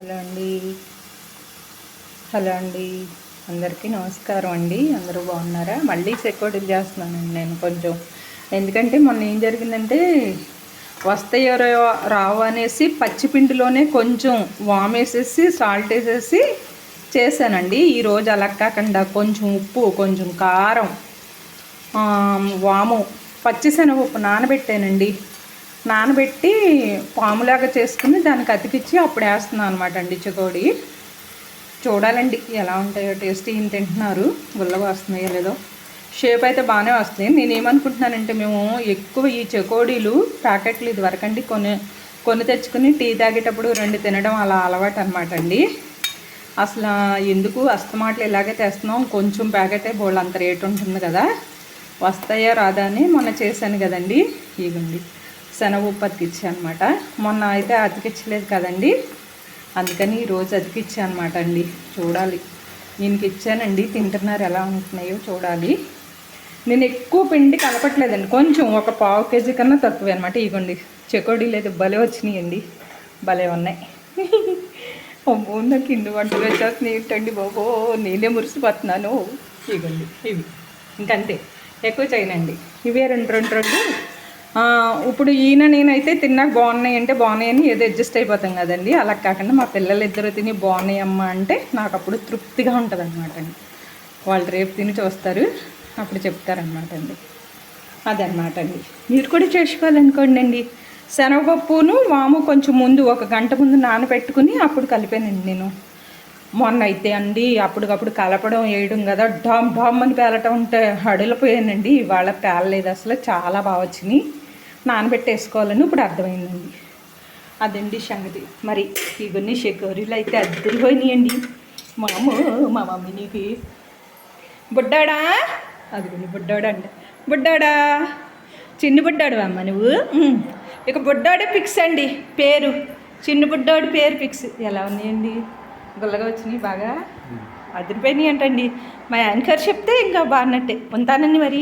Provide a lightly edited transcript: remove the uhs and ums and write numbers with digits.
Hello అండి. Hello అండి, అందరికీ నమస్కారం అండి. అందరూ బాగున్నారా? మళ్ళీ చెకోడీలు చేస్తున్నానండి నేను కొంచెం. ఎందుకంటే మొన్న ఏం జరిగిందంటే వస్తాయో రావు అనేసి పచ్చిపిండిలోనే కొంచెం వామేసేసి సాల్ట్ వేసేసి చేశానండి. ఈరోజు అలా కాకుండా కొంచెం ఉప్పు, కొంచెం కారం, వాము, పచ్చిశనగపప్పు నానబెట్టానండి. నానబెట్టి పాములాగా చేసుకుని దానికి అతికిచ్చి అప్పుడు వేస్తున్నాను అనమాట అండి చెకోడి. చూడాలండి ఎలా ఉంటాయో టేస్ట్. ఈయన తింటున్నారు, గుల్లగా వస్తున్నాయో లేదో. షేప్ అయితే బాగానే వస్తుంది. నేనేమనుకుంటున్నానంటే మేము ఎక్కువ ఈ చెకోడీలు ప్యాకెట్లు ఇది వరకండి కొన్ని తెచ్చుకుని టీ తాగేటప్పుడు 2 తినడం అలా అలవాటు అనమాట అండి. అసలు ఎందుకు అస్తమాటలు ఇలాగే తెస్తున్నాం, కొంచెం ప్యాకెటే బోళ్ళు అంత రేటు ఉంటుంది కదా, వస్తాయా రాదా అని మొన్న చేశాను కదండి. ఇవ్వండి శనగపప్పు అతికిచ్చా అనమాట. మొన్న అయితే అతికిచ్చలేదు కదండి, అందుకని ఈరోజు అతికిచ్చా అనమాట అండి. చూడాలి, దీనికి ఇచ్చానండి, తింటున్నారు, ఎలా ఉంటున్నాయో చూడాలి. నేను ఎక్కువ పిండి కలపట్లేదండి, కొంచెం ఒక 1/2 కేజీ కన్నా తక్కువే అనమాట. ఇవ్వండి చెకోడీ లేదు, భలే వచ్చినాయండి, భలే ఉన్నాయి. అమ్మో, నాకు ఇన్ని వంటలు వచ్చేస్తున్నాయి ఏంటండి బాబో, నేనే మురిసిపోతున్నాను. ఇవ్వండి ఇవి ఇంకంతే, ఎక్కువ చేయనండి. ఇవే రెండు. ఇప్పుడు ఈయన నేనైతే తిన్నాక బాగున్నాయి అంటే బాగున్నాయని ఏదో అడ్జస్ట్ అయిపోతాం కదండి. అలా కాకుండా మా పిల్లలు ఇద్దరు తిని బాగున్నాయి అమ్మ అంటే నాకు అప్పుడు తృప్తిగా ఉంటుంది అనమాట అండి. వాళ్ళు రేపు తిని చూస్తారు, అప్పుడు చెప్తారనమాట అండి. అదనమాట అండి. మీరు కూడా చేసుకోవాలనుకోండి అండి. శనగపప్పును వాము కొంచెం ముందు 1 గంట ముందు నానబెట్టుకుని అప్పుడు కలిపానండి నేను. మొన్న అయితే అండి అప్పటికప్పుడు కలపడం వేయడం కదా, డామ్ డామ్ అని పేలటం ఉంటే హడలిపోయానండి. ఇవాళ పేలలేదు అసలు, చాలా బాగా వచ్చినాయి. నానబెట్టేసుకోవాలని ఇప్పుడు అర్థమైందండి. అదండి సంగతి. మరి ఇవన్నీ షెకోరీలు అయితే అద్దరిపోయినాయండి. మా మమ్మీ నీకు బుడ్డాడా, అదిగోండి బుడ్డాడా అండి. బుడ్డాడా, చిన్న బుడ్డాడు అమ్మ నువ్వు. ఇక బుడ్డాడే ఫిక్స్ అండి పేరు, చిన్న బుడ్డాడు పేరు ఫిక్స్. ఎలా ఉన్నాయండి, గుల్లగా వచ్చినాయి, బాగా అదిరిపోయినాయి అంటండి. మా యాంకర్ చెప్తే ఇంకా బాగున్నట్టే. ఉంటానండి మరి.